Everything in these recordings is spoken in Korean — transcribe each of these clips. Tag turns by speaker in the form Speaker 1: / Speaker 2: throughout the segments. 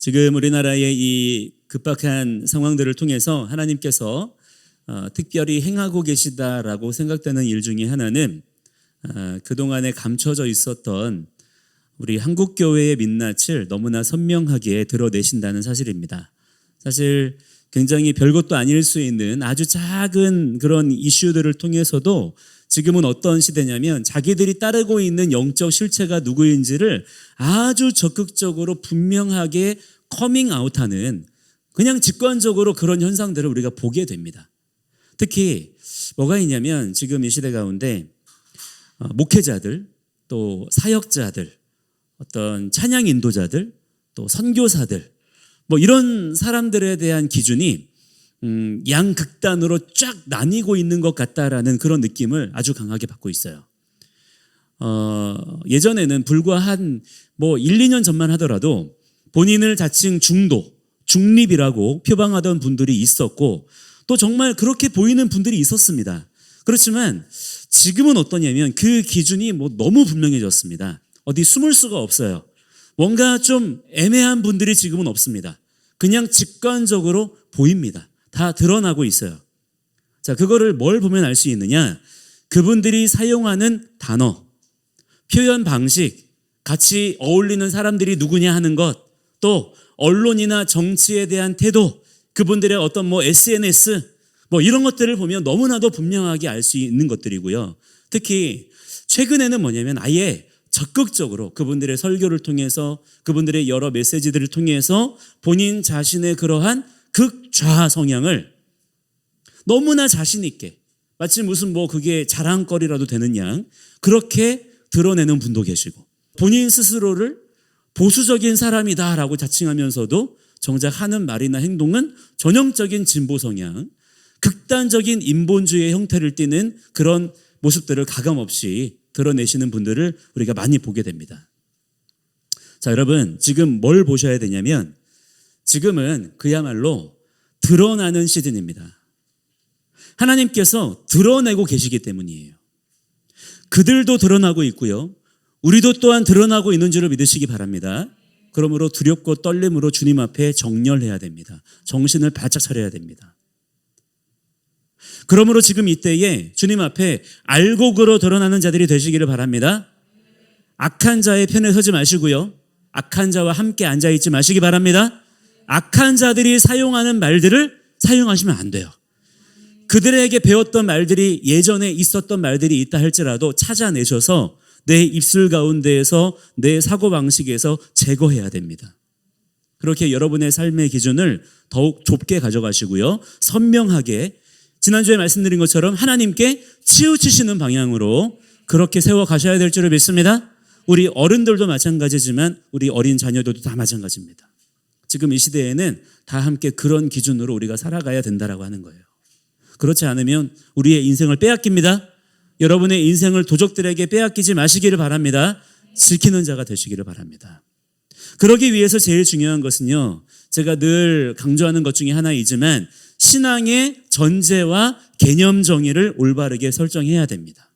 Speaker 1: 지금 우리나라의 이 급박한 상황들을 통해서 하나님께서 특별히 행하고 계시다라고 생각되는 일 중에 하나는 그동안에 감춰져 있었던 우리 한국교회의 민낯을 너무나 선명하게 드러내신다는 사실입니다. 사실 굉장히 별것도 아닐 수 있는 아주 작은 그런 이슈들을 통해서도 지금은 어떤 시대냐면 자기들이 따르고 있는 영적 실체가 누구인지를 아주 적극적으로 분명하게 커밍아웃하는 그냥 직관적으로 그런 현상들을 우리가 보게 됩니다. 특히 뭐가 있냐면 지금 이 시대 가운데 목회자들, 또 사역자들, 어떤 찬양 인도자들, 또 선교사들 뭐 이런 사람들에 대한 기준이 양극단으로 쫙 나뉘고 있는 것 같다라는 그런 느낌을 아주 강하게 받고 있어요. 예전에는 불과 한 1, 2년 전만 하더라도 본인을 자칭 중립이라고 표방하던 분들이 있었고 또 정말 그렇게 보이는 분들이 있었습니다. 그렇지만 지금은 어떠냐면 그 기준이 너무 분명해졌습니다. 어디 숨을 수가 없어요. 뭔가 좀 애매한 분들이 지금은 없습니다. 그냥 직관적으로 보입니다. 다 드러나고 있어요. 자, 그거를 뭘 보면 알 수 있느냐? 그분들이 사용하는 단어, 표현 방식, 같이 어울리는 사람들이 누구냐 하는 것, 또 언론이나 정치에 대한 태도, 그분들의 어떤 SNS 이런 것들을 보면 너무나도 분명하게 알 수 있는 것들이고요. 특히 최근에는 뭐냐면 아예 적극적으로 그분들의 설교를 통해서 그분들의 여러 메시지들을 통해서 본인 자신의 그러한 극좌 성향을 너무나 자신 있게 마치 무슨 그게 자랑거리라도 되는 양 그렇게 드러내는 분도 계시고 본인 스스로를 보수적인 사람이다라고 자칭하면서도 정작 하는 말이나 행동은 전형적인 진보 성향, 극단적인 인본주의의 형태를 띠는 그런 모습들을 가감없이 드러내시는 분들을 우리가 많이 보게 됩니다. 자, 여러분 지금 뭘 보셔야 되냐면 지금은 그야말로 드러나는 시즌입니다. 하나님께서 드러내고 계시기 때문이에요. 그들도 드러나고 있고요. 우리도 또한 드러나고 있는 줄을 믿으시기 바랍니다. 그러므로 두렵고 떨림으로 주님 앞에 정렬해야 됩니다. 정신을 바짝 차려야 됩니다. 그러므로 지금 이때에 주님 앞에 알곡으로 드러나는 자들이 되시기를 바랍니다. 악한 자의 편에 서지 마시고요. 악한 자와 함께 앉아있지 마시기 바랍니다. 악한 자들이 사용하는 말들을 사용하시면 안 돼요. 그들에게 배웠던 말들이 예전에 있었던 말들이 있다 할지라도 찾아내셔서 내 입술 가운데에서 내 사고방식에서 제거해야 됩니다. 그렇게 여러분의 삶의 기준을 더욱 좁게 가져가시고요. 선명하게 지난주에 말씀드린 것처럼 하나님께 치우치시는 방향으로 그렇게 세워가셔야 될 줄을 믿습니다. 우리 어른들도 마찬가지지만 우리 어린 자녀들도 다 마찬가지입니다. 지금 이 시대에는 다 함께 그런 기준으로 우리가 살아가야 된다라고 하는 거예요. 그렇지 않으면 우리의 인생을 빼앗깁니다. 여러분의 인생을 도적들에게 빼앗기지 마시기를 바랍니다. 지키는 자가 되시기를 바랍니다. 그러기 위해서 제일 중요한 것은요, 제가 늘 강조하는 것 중에 하나이지만 신앙의 전제와 개념 정의를 올바르게 설정해야 됩니다.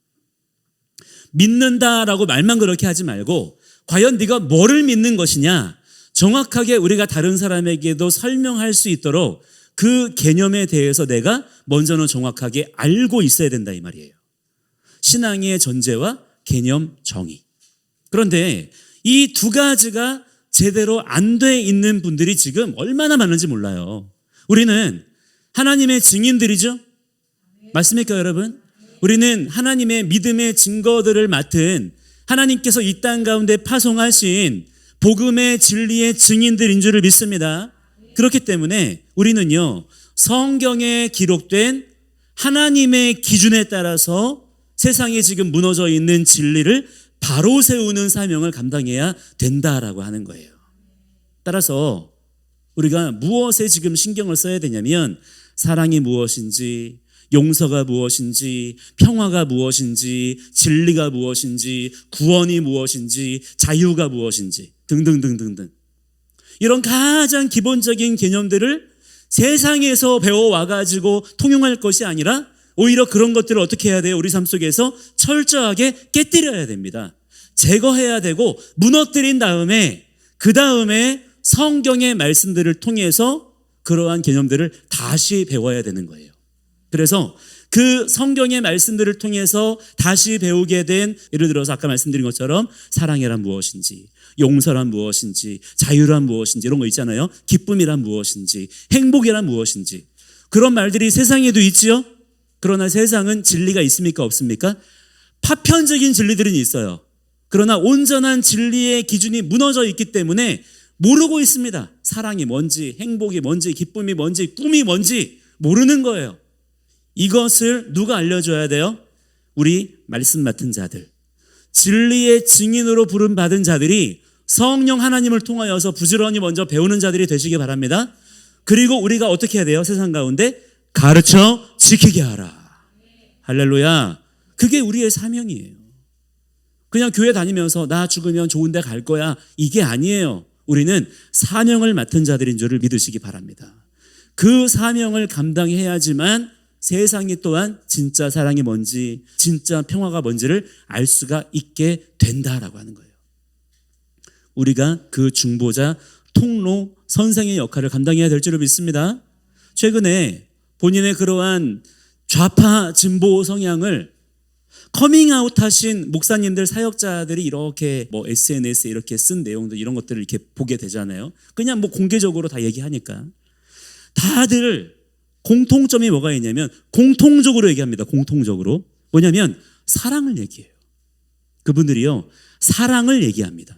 Speaker 1: 믿는다라고 말만 그렇게 하지 말고 과연 네가 뭐를 믿는 것이냐 정확하게 우리가 다른 사람에게도 설명할 수 있도록 그 개념에 대해서 내가 먼저는 정확하게 알고 있어야 된다 이 말이에요. 신앙의 전제와 개념 정의. 그런데 이 두 가지가 제대로 안 돼 있는 분들이 지금 얼마나 많은지 몰라요. 우리는 하나님의 증인들이죠. 맞습니까 여러분? 우리는 하나님의 믿음의 증거들을 맡은 하나님께서 이 땅 가운데 파송하신 복음의 진리의 증인들인 줄을 믿습니다. 그렇기 때문에 우리는요, 성경에 기록된 하나님의 기준에 따라서 세상에 지금 무너져 있는 진리를 바로 세우는 사명을 감당해야 된다라고 하는 거예요. 따라서 우리가 무엇에 지금 신경을 써야 되냐면 사랑이 무엇인지, 용서가 무엇인지, 평화가 무엇인지, 진리가 무엇인지, 구원이 무엇인지, 자유가 무엇인지 등등등등등 이런 가장 기본적인 개념들을 세상에서 배워와가지고 통용할 것이 아니라 오히려 그런 것들을 어떻게 해야 돼요? 우리 삶 속에서 철저하게 깨뜨려야 됩니다. 제거해야 되고 무너뜨린 다음에 그 다음에 성경의 말씀들을 통해서 그러한 개념들을 다시 배워야 되는 거예요. 그래서 그 성경의 말씀들을 통해서 다시 배우게 된, 예를 들어서 아까 말씀드린 것처럼 사랑이란 무엇인지, 용서란 무엇인지, 자유란 무엇인지, 이런 거 있잖아요. 기쁨이란 무엇인지, 행복이란 무엇인지, 그런 말들이 세상에도 있지요. 그러나 세상은 진리가 있습니까? 없습니까? 파편적인 진리들은 있어요. 그러나 온전한 진리의 기준이 무너져 있기 때문에 모르고 있습니다. 사랑이 뭔지, 행복이 뭔지, 기쁨이 뭔지, 꿈이 뭔지 모르는 거예요. 이것을 누가 알려줘야 돼요? 우리 말씀 맡은 자들, 진리의 증인으로 부름받은 자들이 성령 하나님을 통하여서 부지런히 먼저 배우는 자들이 되시기 바랍니다. 그리고 우리가 어떻게 해야 돼요? 세상 가운데 가르쳐 지키게 하라. 할렐루야. 그게 우리의 사명이에요. 그냥 교회 다니면서 나 죽으면 좋은 데 갈 거야, 이게 아니에요. 우리는 사명을 맡은 자들인 줄을 믿으시기 바랍니다. 그 사명을 감당해야지만 세상이 또한 진짜 사랑이 뭔지, 진짜 평화가 뭔지를 알 수가 있게 된다라고 하는 거예요. 우리가 그 중보자, 통로, 선생의 역할을 감당해야 될 줄을 믿습니다. 최근에 본인의 그러한 좌파 진보 성향을 커밍아웃 하신 목사님들, 사역자들이 이렇게 뭐 SNS에 이렇게 쓴 내용들, 이런 것들을 이렇게 보게 되잖아요. 그냥 뭐 공개적으로 다 얘기하니까. 다들 공통점이 뭐가 있냐면 공통적으로 얘기합니다. 공통적으로. 뭐냐면 사랑을 얘기해요. 그분들이요, 사랑을 얘기합니다.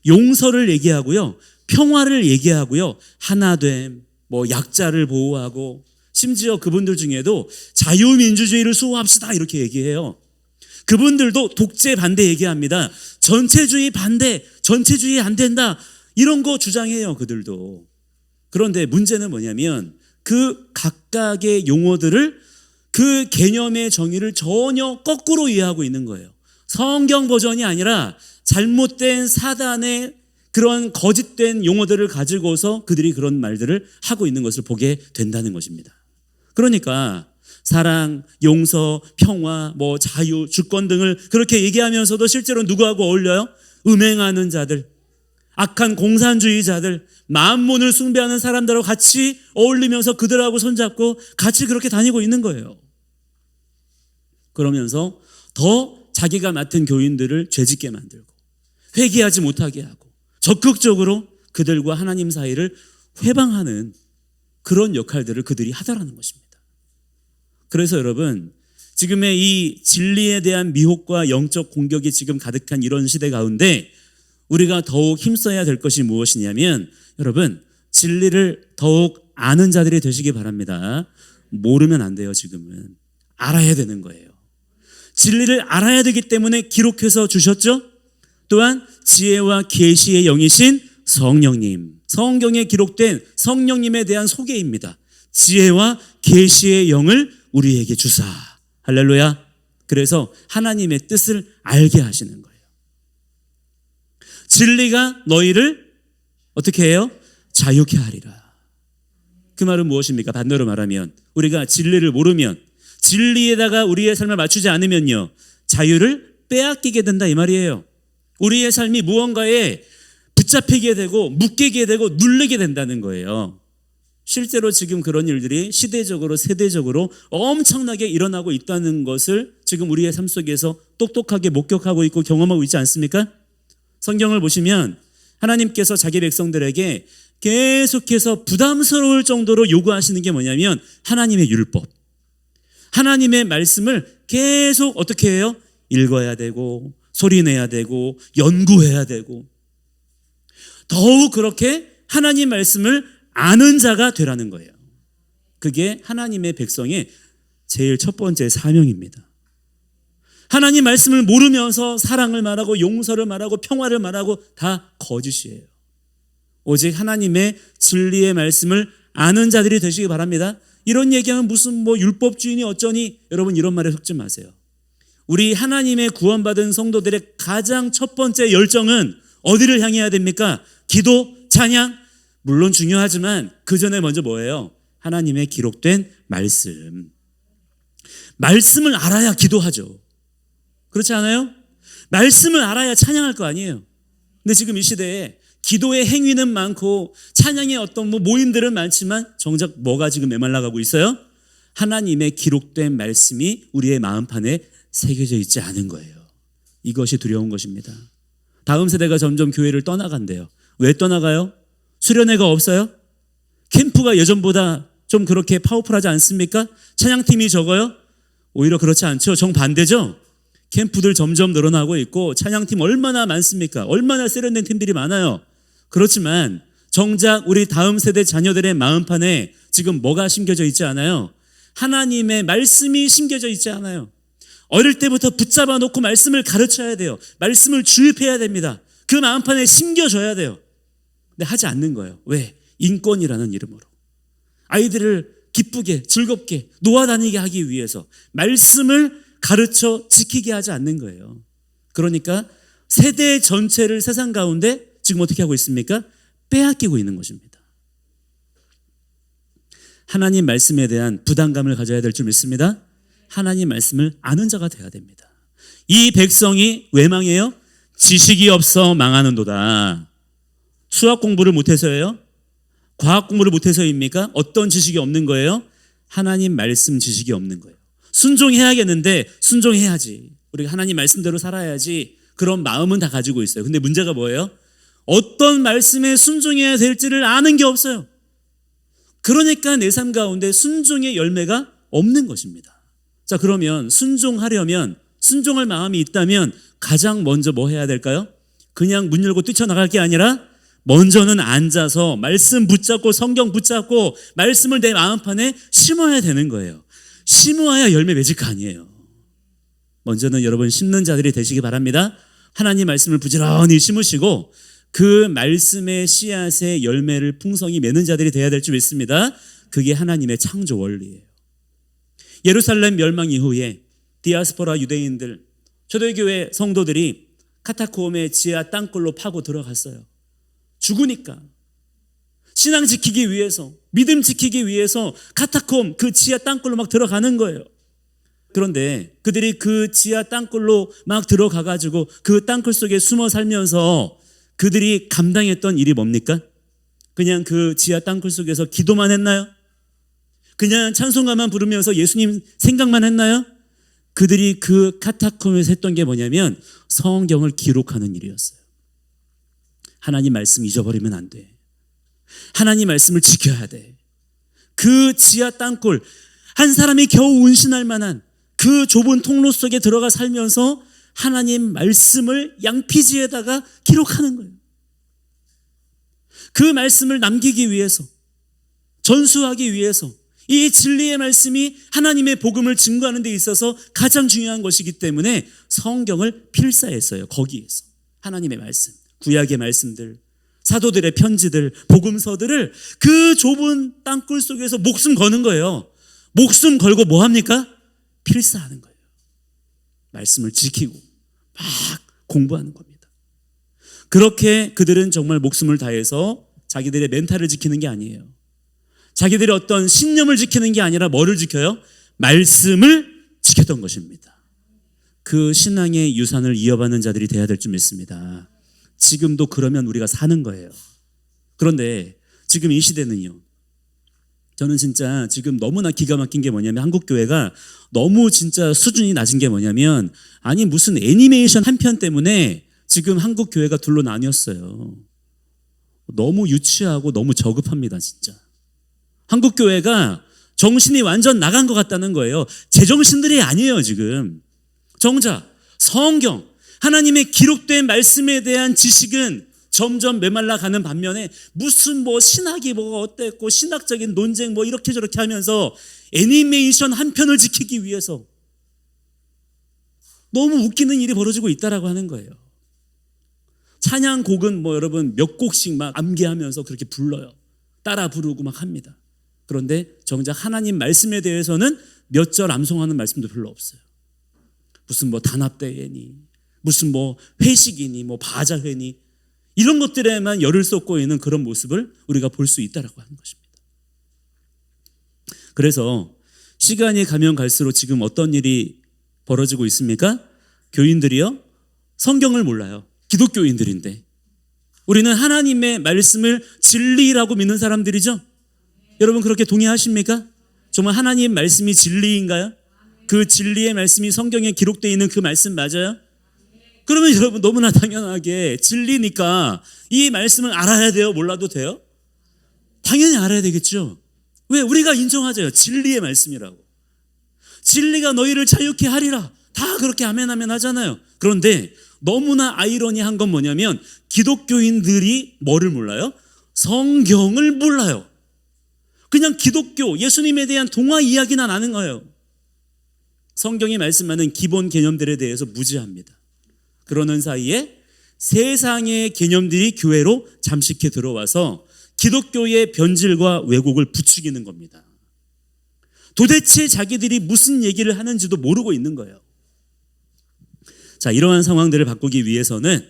Speaker 1: 용서를 얘기하고요, 평화를 얘기하고요, 하나됨, 뭐 약자를 보호하고, 심지어 그분들 중에도 자유민주주의를 수호합시다 이렇게 얘기해요. 그분들도 독재 반대 얘기합니다. 전체주의 반대, 전체주의 안 된다, 이런 거 주장해요. 그들도. 그런데 문제는 뭐냐면 그 각각의 용어들을, 그 개념의 정의를 전혀 거꾸로 이해하고 있는 거예요. 성경 버전이 아니라 잘못된 사단의 그런 거짓된 용어들을 가지고서 그들이 그런 말들을 하고 있는 것을 보게 된다는 것입니다. 그러니까 사랑, 용서, 평화, 뭐 자유, 주권 등을 그렇게 얘기하면서도 실제로 누구하고 어울려요? 음행하는 자들, 악한 공산주의자들, 만몬을 숭배하는 사람들하고 같이 어울리면서 그들하고 손잡고 같이 그렇게 다니고 있는 거예요. 그러면서 더 자기가 맡은 교인들을 죄짓게 만들고 회개하지 못하게 하고 적극적으로 그들과 하나님 사이를 회방하는 그런 역할들을 그들이 하더라는 것입니다. 그래서 여러분, 지금의 이 진리에 대한 미혹과 영적 공격이 지금 가득한 이런 시대 가운데 우리가 더욱 힘써야 될 것이 무엇이냐면, 여러분, 진리를 더욱 아는 자들이 되시기 바랍니다. 모르면 안 돼요. 지금은 알아야 되는 거예요. 진리를 알아야 되기 때문에 기록해서 주셨죠. 또한 지혜와 계시의 영이신 성령님, 성경에 기록된 성령님에 대한 소개입니다. 지혜와 계시의 영을 우리에게 주사. 할렐루야. 그래서 하나님의 뜻을 알게 하시는 거예요. 진리가 너희를 어떻게 해요? 자유케 하리라. 그 말은 무엇입니까? 반대로 말하면 우리가 진리를 모르면, 진리에다가 우리의 삶을 맞추지 않으면요, 자유를 빼앗기게 된다 이 말이에요. 우리의 삶이 무언가에 붙잡히게 되고 묶이게 되고 눌리게 된다는 거예요. 실제로 지금 그런 일들이 시대적으로, 세대적으로 엄청나게 일어나고 있다는 것을 지금 우리의 삶 속에서 똑똑하게 목격하고 있고 경험하고 있지 않습니까? 성경을 보시면 하나님께서 자기 백성들에게 계속해서 부담스러울 정도로 요구하시는 게 뭐냐면 하나님의 율법, 하나님의 말씀을 계속 어떻게 해요? 읽어야 되고 소리내야 되고 연구해야 되고, 더욱 그렇게 하나님 말씀을 아는 자가 되라는 거예요. 그게 하나님의 백성의 제일 첫 번째 사명입니다. 하나님 말씀을 모르면서 사랑을 말하고 용서를 말하고 평화를 말하고 다 거짓이에요. 오직 하나님의 진리의 말씀을 아는 자들이 되시기 바랍니다. 이런 얘기하면 무슨 뭐 율법주의니 어쩌니, 여러분 이런 말에 속지 마세요. 우리 하나님의 구원받은 성도들의 가장 첫 번째 열정은 어디를 향해야 됩니까? 기도, 찬양, 물론 중요하지만 그 전에 먼저 뭐예요? 하나님의 기록된 말씀. 말씀을 알아야 기도하죠. 그렇지 않아요? 말씀을 알아야 찬양할 거 아니에요. 근데 지금 이 시대에 기도의 행위는 많고 찬양의 어떤 모임들은 많지만 정작 뭐가 지금 메말라가고 있어요? 하나님의 기록된 말씀이 우리의 마음판에 새겨져 있지 않은 거예요. 이것이 두려운 것입니다. 다음 세대가 점점 교회를 떠나간대요. 왜 떠나가요? 수련회가 없어요? 캠프가 예전보다 좀 그렇게 파워풀하지 않습니까? 찬양팀이 적어요? 오히려 그렇지 않죠. 정반대죠. 캠프들 점점 늘어나고 있고 찬양팀 얼마나 많습니까? 얼마나 세련된 팀들이 많아요. 그렇지만 정작 우리 다음 세대 자녀들의 마음판에 지금 뭐가 심겨져 있지 않아요? 하나님의 말씀이 심겨져 있지 않아요. 어릴 때부터 붙잡아 놓고 말씀을 가르쳐야 돼요. 말씀을 주입해야 됩니다. 그 마음판에 심겨져야 돼요. 근데 하지 않는 거예요. 왜? 인권이라는 이름으로. 아이들을 기쁘게 즐겁게 놓아다니게 하기 위해서 말씀을 가르쳐 지키게 하지 않는 거예요. 그러니까 세대 전체를 세상 가운데 지금 어떻게 하고 있습니까? 빼앗기고 있는 것입니다. 하나님 말씀에 대한 부담감을 가져야 될 줄 믿습니다. 하나님 말씀을 아는 자가 되어야 됩니다. 이 백성이 왜 망해요? 지식이 없어 망하는도다. 수학 공부를 못해서예요? 과학 공부를 못해서입니까? 어떤 지식이 없는 거예요? 하나님 말씀 지식이 없는 거예요. 순종해야겠는데 순종해야지. 우리가 하나님 말씀대로 살아야지. 그런 마음은 다 가지고 있어요. 근데 문제가 뭐예요? 어떤 말씀에 순종해야 될지를 아는 게 없어요. 그러니까 내 삶 가운데 순종의 열매가 없는 것입니다. 자, 그러면 순종하려면, 순종할 마음이 있다면 가장 먼저 뭐 해야 될까요? 그냥 문 열고 뛰쳐나갈 게 아니라 먼저는 앉아서 말씀 붙잡고 성경 붙잡고 말씀을 내 마음판에 심어야 되는 거예요. 심어야 열매 맺을 거 아니에요. 먼저는 여러분 심는 자들이 되시기 바랍니다. 하나님 말씀을 부지런히 심으시고 그 말씀의 씨앗의 열매를 풍성히 맺는 자들이 되어야 될 줄 믿습니다. 그게 하나님의 창조 원리예요. 예루살렘 멸망 이후에 디아스포라 유대인들, 초대교회 성도들이 카타콤의 지하 땅굴로 파고 들어갔어요. 죽으니까 신앙 지키기 위해서, 믿음 지키기 위해서 카타콤 그 지하 땅굴로 막 들어가는 거예요. 그런데 그들이 그 지하 땅굴로 막 들어가가지고 그 땅굴 속에 숨어 살면서 그들이 감당했던 일이 뭡니까? 그냥 그 지하 땅굴 속에서 기도만 했나요? 그냥 찬송가만 부르면서 예수님 생각만 했나요? 그들이 그 카타콤에서 했던 게 뭐냐면 성경을 기록하는 일이었어요. 하나님 말씀 잊어버리면 안 돼. 하나님 말씀을 지켜야 돼. 그 지하 땅굴, 한 사람이 겨우 운신할 만한 그 좁은 통로 속에 들어가 살면서 하나님 말씀을 양피지에다가 기록하는 거예요. 그 말씀을 남기기 위해서, 전수하기 위해서 이 진리의 말씀이 하나님의 복음을 증거하는 데 있어서 가장 중요한 것이기 때문에 성경을 필사했어요. 거기에서 하나님의 말씀, 구약의 말씀들, 사도들의 편지들, 복음서들을 그 좁은 땅굴 속에서 목숨 거는 거예요. 목숨 걸고 뭐 합니까? 필사하는 거예요. 말씀을 지키고 막 공부하는 겁니다. 그렇게 그들은 정말 목숨을 다해서 자기들의 멘탈을 지키는 게 아니에요. 자기들의 어떤 신념을 지키는 게 아니라 뭐를 지켜요? 말씀을 지켰던 것입니다. 그 신앙의 유산을 이어받는 자들이 되어야 될 줄 믿습니다. 지금도 그러면 우리가 사는 거예요. 그런데 지금 이 시대는요, 저는 진짜 지금 너무나 기가 막힌 게 뭐냐면 한국 교회가 너무 진짜 수준이 낮은 게 뭐냐면, 아니 무슨 애니메이션 한 편 때문에 지금 한국 교회가 둘로 나뉘었어요. 너무 유치하고 너무 저급합니다. 진짜 한국 교회가 정신이 완전 나간 것 같다는 거예요. 제정신들이 아니에요. 지금 정작 성경, 하나님의 기록된 말씀에 대한 지식은 점점 메말라가는 반면에 무슨 신학이 뭐가 어땠고 신학적인 논쟁 이렇게 저렇게 하면서 애니메이션 한 편을 지키기 위해서 너무 웃기는 일이 벌어지고 있다라고 하는 거예요. 찬양곡은 여러분 몇 곡씩 막 암기하면서 그렇게 불러요. 따라 부르고 막 합니다. 그런데 정작 하나님 말씀에 대해서는 몇 절 암송하는 말씀도 별로 없어요. 무슨 단합대회니, 무슨 회식이니, 바자회니, 이런 것들에만 열을 쏟고 있는 그런 모습을 우리가 볼 수 있다라고 하는 것입니다. 그래서 시간이 가면 갈수록 지금 어떤 일이 벌어지고 있습니까? 교인들이요, 성경을 몰라요. 기독교인들인데 우리는 하나님의 말씀을 진리라고 믿는 사람들이죠. 여러분 그렇게 동의하십니까? 정말 하나님 말씀이 진리인가요? 그 진리의 말씀이 성경에 기록되어 있는 그 말씀 맞아요? 그러면 여러분 너무나 당연하게 진리니까 이 말씀을 알아야 돼요? 몰라도 돼요? 당연히 알아야 되겠죠. 왜? 우리가 인정하죠. 진리의 말씀이라고. 진리가 너희를 자유케 하리라. 다 그렇게 아멘 아멘 하잖아요. 그런데 너무나 아이러니한 건 뭐냐면 기독교인들이 뭐를 몰라요? 성경을 몰라요. 그냥 기독교, 예수님에 대한 동화 이야기나 나는 거예요. 성경이 말씀하는 기본 개념들에 대해서 무지합니다. 그러는 사이에 세상의 개념들이 교회로 잠식해 들어와서 기독교의 변질과 왜곡을 부추기는 겁니다. 도대체 자기들이 무슨 얘기를 하는지도 모르고 있는 거예요. 자, 이러한 상황들을 바꾸기 위해서는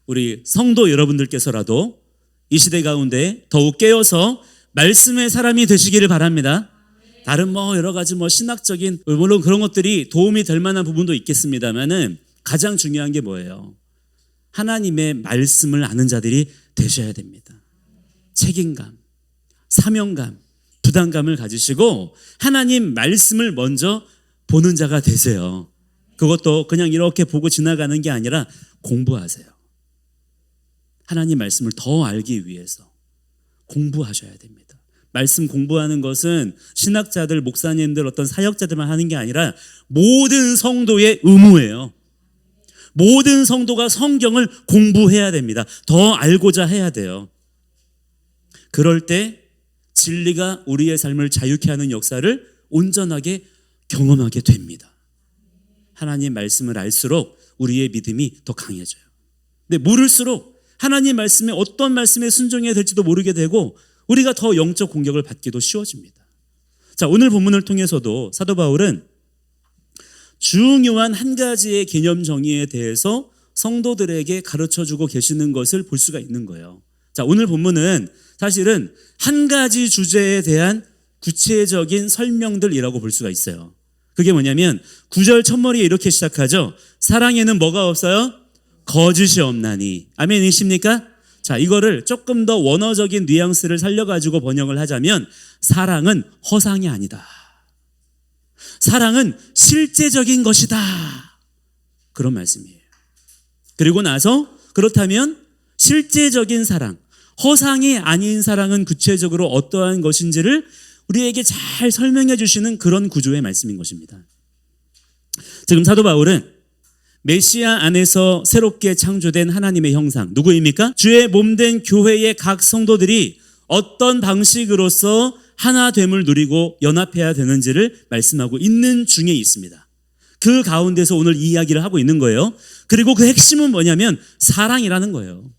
Speaker 1: 우리 성도 여러분들께서라도 이 시대 가운데 더욱 깨어서 말씀의 사람이 되시기를 바랍니다. 다른 여러 가지 신학적인 물론 그런 것들이 도움이 될 만한 부분도 있겠습니다만은 가장 중요한 게 뭐예요? 하나님의 말씀을 아는 자들이 되셔야 됩니다. 책임감, 사명감, 부담감을 가지시고 하나님 말씀을 먼저 보는 자가 되세요. 그것도 그냥 이렇게 보고 지나가는 게 아니라 공부하세요. 하나님 말씀을 더 알기 위해서 공부하셔야 됩니다. 말씀 공부하는 것은 신학자들, 목사님들, 어떤 사역자들만 하는 게 아니라 모든 성도의 의무예요. 모든 성도가 성경을 공부해야 됩니다. 더 알고자 해야 돼요. 그럴 때 진리가 우리의 삶을 자유케 하는 역사를 온전하게 경험하게 됩니다. 하나님 말씀을 알수록 우리의 믿음이 더 강해져요. 근데 모를수록 하나님 말씀에 어떤 말씀에 순종해야 될지도 모르게 되고 우리가 더 영적 공격을 받기도 쉬워집니다. 자, 오늘 본문을 통해서도 사도 바울은 중요한 한 가지의 개념 정의에 대해서 성도들에게 가르쳐주고 계시는 것을 볼 수가 있는 거예요. 자, 오늘 본문은 사실은 한 가지 주제에 대한 구체적인 설명들이라고 볼 수가 있어요. 그게 뭐냐면 9절 첫머리에 이렇게 시작하죠. 사랑에는 뭐가 없어요? 거짓이 없나니. 아멘이십니까? 자, 이거를 조금 더 원어적인 뉘앙스를 살려가지고 번역을 하자면 사랑은 허상이 아니다. 사랑은 실제적인 것이다. 그런 말씀이에요. 그리고 나서 그렇다면 실제적인 사랑, 허상이 아닌 사랑은 구체적으로 어떠한 것인지를 우리에게 잘 설명해 주시는 그런 구조의 말씀인 것입니다. 지금 사도 바울은 메시아 안에서 새롭게 창조된 하나님의 형상, 누구입니까? 주의 몸된 교회의 각 성도들이 어떤 방식으로서 하나됨을 누리고 연합해야 되는지를 말씀하고 있는 중에 있습니다. 그 가운데서 오늘 이 이야기를 하고 있는 거예요. 그리고 그 핵심은 뭐냐면 사랑이라는 거예요.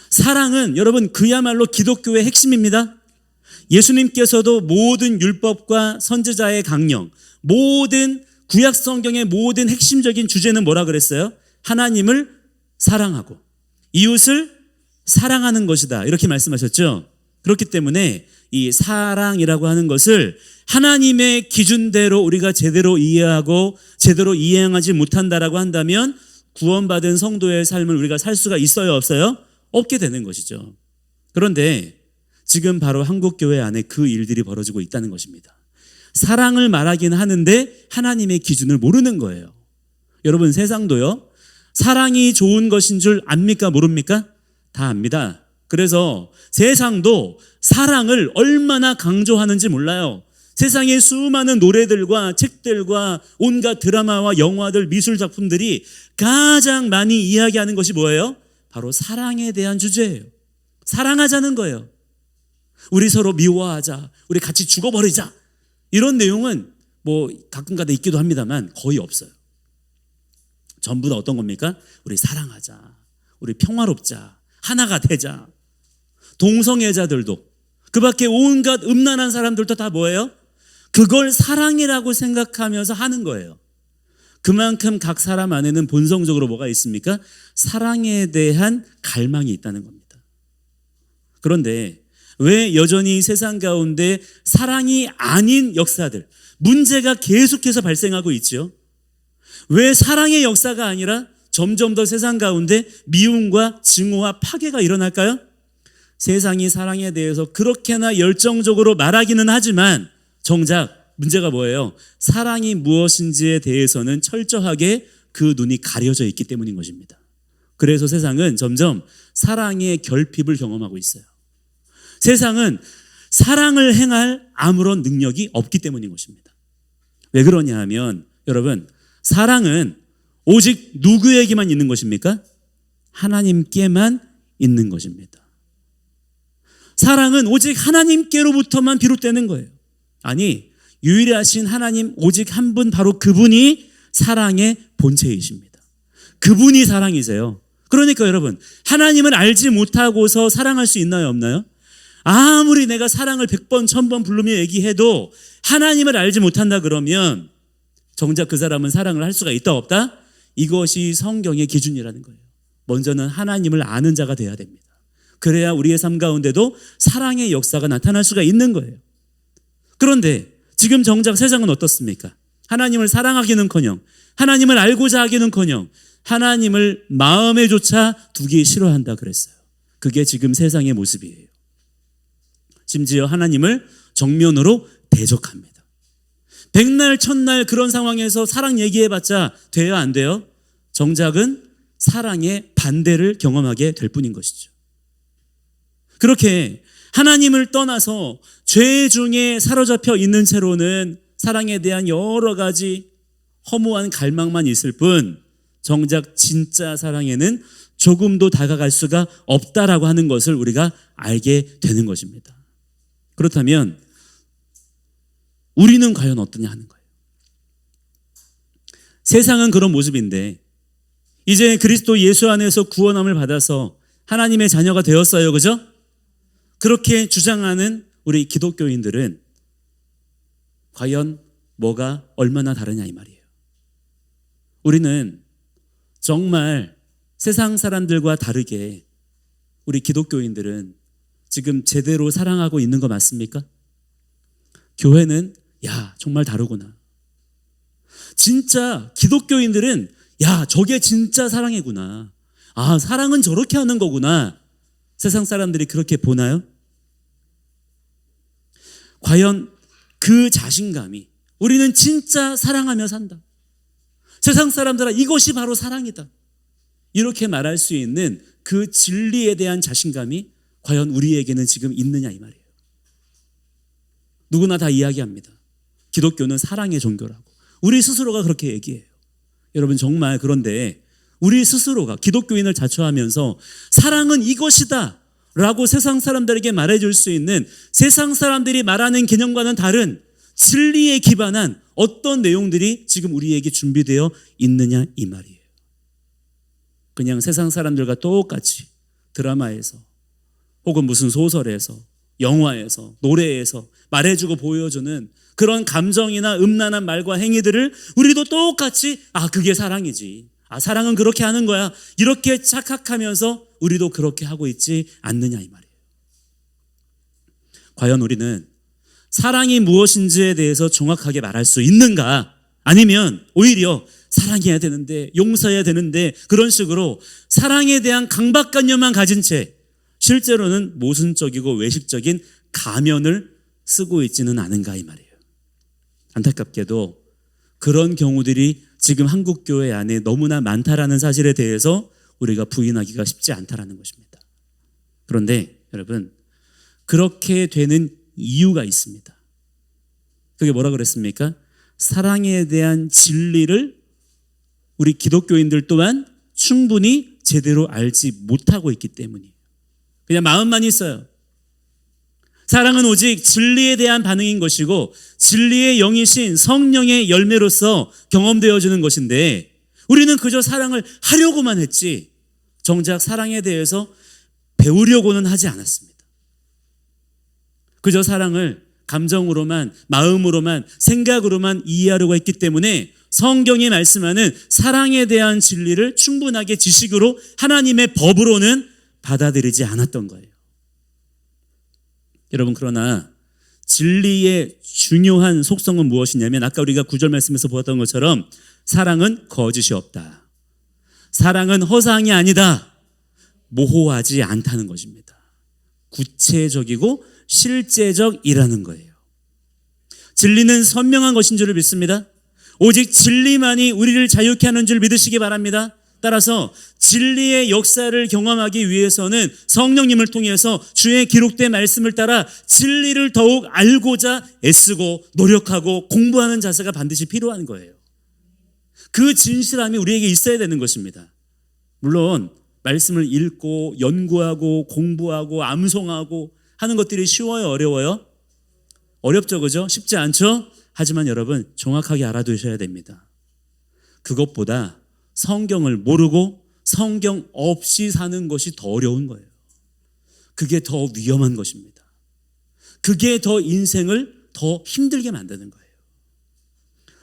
Speaker 1: 사랑은 여러분 그야말로 기독교의 핵심입니다. 예수님께서도 모든 율법과 선지자의 강령, 모든 구약 성경의 모든 핵심적인 주제는 뭐라 그랬어요? 하나님을 사랑하고 이웃을 사랑하는 것이다. 이렇게 말씀하셨죠. 그렇기 때문에 이 사랑이라고 하는 것을 하나님의 기준대로 우리가 제대로 이해하고 제대로 이행하지 못한다라고 한다면 구원받은 성도의 삶을 우리가 살 수가 있어요, 없어요? 없게 되는 것이죠. 그런데 지금 바로 한국교회 안에 그 일들이 벌어지고 있다는 것입니다. 사랑을 말하긴 하는데 하나님의 기준을 모르는 거예요. 여러분 세상도요. 사랑이 좋은 것인 줄 압니까? 모릅니까? 다 압니다. 그래서 세상도 사랑을 얼마나 강조하는지 몰라요. 세상의 수많은 노래들과 책들과 온갖 드라마와 영화들, 미술 작품들이 가장 많이 이야기하는 것이 뭐예요? 바로 사랑에 대한 주제예요. 사랑하자는 거예요. 우리 서로 미워하자, 우리 같이 죽어버리자, 이런 내용은 가끔가다 있기도 합니다만 거의 없어요. 전부 다 어떤 겁니까? 우리 사랑하자, 우리 평화롭자, 하나가 되자. 동성애자들도 그 밖에 온갖 음란한 사람들도 다 뭐예요? 그걸 사랑이라고 생각하면서 하는 거예요. 그만큼 각 사람 안에는 본성적으로 뭐가 있습니까? 사랑에 대한 갈망이 있다는 겁니다. 그런데 왜 여전히 세상 가운데 사랑이 아닌 역사들, 문제가 계속해서 발생하고 있죠? 왜 사랑의 역사가 아니라 점점 더 세상 가운데 미움과 증오와 파괴가 일어날까요? 세상이 사랑에 대해서 그렇게나 열정적으로 말하기는 하지만 정작 문제가 뭐예요? 사랑이 무엇인지에 대해서는 철저하게 그 눈이 가려져 있기 때문인 것입니다. 그래서 세상은 점점 사랑의 결핍을 경험하고 있어요. 세상은 사랑을 행할 아무런 능력이 없기 때문인 것입니다. 왜 그러냐 하면 여러분, 사랑은 오직 누구에게만 있는 것입니까? 하나님께만 있는 것입니다. 사랑은 오직 하나님께로부터만 비롯되는 거예요. 아니, 유일하신 하나님 오직 한 분, 바로 그분이 사랑의 본체이십니다. 그분이 사랑이세요. 그러니까 여러분, 하나님을 알지 못하고서 사랑할 수 있나요, 없나요? 아무리 내가 사랑을 100번, 1000번 부르며 얘기해도 하나님을 알지 못한다 그러면 정작 그 사람은 사랑을 할 수가 있다, 없다? 이것이 성경의 기준이라는 거예요. 먼저는 하나님을 아는 자가 돼야 됩니다. 그래야 우리의 삶 가운데도 사랑의 역사가 나타날 수가 있는 거예요. 그런데 지금 정작 세상은 어떻습니까? 하나님을 사랑하기는커녕, 하나님을 알고자 하기는커녕 하나님을 마음에조차 두기 싫어한다 그랬어요. 그게 지금 세상의 모습이에요. 심지어 하나님을 정면으로 대적합니다. 백날 첫날 그런 상황에서 사랑 얘기해봤자 돼요, 안 돼요? 정작은 사랑의 반대를 경험하게 될 뿐인 것이죠. 그렇게 하나님을 떠나서 죄 중에 사로잡혀 있는 채로는 사랑에 대한 여러 가지 허무한 갈망만 있을 뿐 정작 진짜 사랑에는 조금도 다가갈 수가 없다라고 하는 것을 우리가 알게 되는 것입니다. 그렇다면 우리는 과연 어떠냐 하는 거예요. 세상은 그런 모습인데 이제 그리스도 예수 안에서 구원함을 받아서 하나님의 자녀가 되었어요. 그죠? 그렇게 주장하는 우리 기독교인들은 과연 뭐가 얼마나 다르냐 이 말이에요. 우리는 정말 세상 사람들과 다르게 우리 기독교인들은 지금 제대로 사랑하고 있는 거 맞습니까? 교회는 정말 다르구나. 진짜 기독교인들은 저게 진짜 사랑이구나. 사랑은 저렇게 하는 거구나. 세상 사람들이 그렇게 보나요? 과연 그 자신감이 우리는 진짜 사랑하며 산다. 세상 사람들아 이것이 바로 사랑이다. 이렇게 말할 수 있는 그 진리에 대한 자신감이 과연 우리에게는 지금 있느냐 이 말이에요. 누구나 다 이야기합니다. 기독교는 사랑의 종교라고. 우리 스스로가 그렇게 얘기해요. 여러분 정말 그런데 우리 스스로가 기독교인을 자처하면서 사랑은 이것이다 라고 세상 사람들에게 말해줄 수 있는 세상 사람들이 말하는 개념과는 다른 진리에 기반한 어떤 내용들이 지금 우리에게 준비되어 있느냐 이 말이에요. 그냥 세상 사람들과 똑같이 드라마에서 혹은 무슨 소설에서 영화에서 노래에서 말해주고 보여주는 그런 감정이나 음란한 말과 행위들을 우리도 똑같이 그게 사랑이지. 사랑은 그렇게 하는 거야. 이렇게 착각하면서 우리도 그렇게 하고 있지 않느냐 이 말이에요. 과연 우리는 사랑이 무엇인지에 대해서 정확하게 말할 수 있는가? 아니면 오히려 사랑해야 되는데 용서해야 되는데 그런 식으로 사랑에 대한 강박관념만 가진 채 실제로는 모순적이고 외식적인 가면을 쓰고 있지는 않은가 이 말이에요. 안타깝게도 그런 경우들이 지금 한국 교회 안에 너무나 많다라는 사실에 대해서 우리가 부인하기가 쉽지 않다라는 것입니다. 그런데 여러분 그렇게 되는 이유가 있습니다. 그게 뭐라 그랬습니까? 사랑에 대한 진리를 우리 기독교인들 또한 충분히 제대로 알지 못하고 있기 때문이에요. 그냥 마음만 있어요. 사랑은 오직 진리에 대한 반응인 것이고 진리의 영이신 성령의 열매로서 경험되어지는 것인데 우리는 그저 사랑을 하려고만 했지 정작 사랑에 대해서 배우려고는 하지 않았습니다. 그저 사랑을 감정으로만, 마음으로만, 생각으로만 이해하려고 했기 때문에 성경이 말씀하는 사랑에 대한 진리를 충분하게 지식으로 하나님의 법으로는 받아들이지 않았던 거예요. 여러분 그러나 진리의 중요한 속성은 무엇이냐면 아까 우리가 9절 말씀에서 보았던 것처럼 사랑은 거짓이 없다. 사랑은 허상이 아니다. 모호하지 않다는 것입니다. 구체적이고 실제적이라는 거예요. 진리는 선명한 것인 줄을 믿습니다. 오직 진리만이 우리를 자유케 하는 줄 믿으시기 바랍니다. 따라서 진리의 역사를 경험하기 위해서는 성령님을 통해서 주의 기록된 말씀을 따라 진리를 더욱 알고자 애쓰고 노력하고 공부하는 자세가 반드시 필요한 거예요. 그 진실함이 우리에게 있어야 되는 것입니다. 물론 말씀을 읽고 연구하고 공부하고 암송하고 하는 것들이 쉬워요, 어려워요? 어렵죠, 그죠? 쉽지 않죠? 하지만 여러분 정확하게 알아두셔야 됩니다. 그것보다 성경을 모르고 성경 없이 사는 것이 더 어려운 거예요. 그게 더 위험한 것입니다. 그게 더 인생을 더 힘들게 만드는 거예요.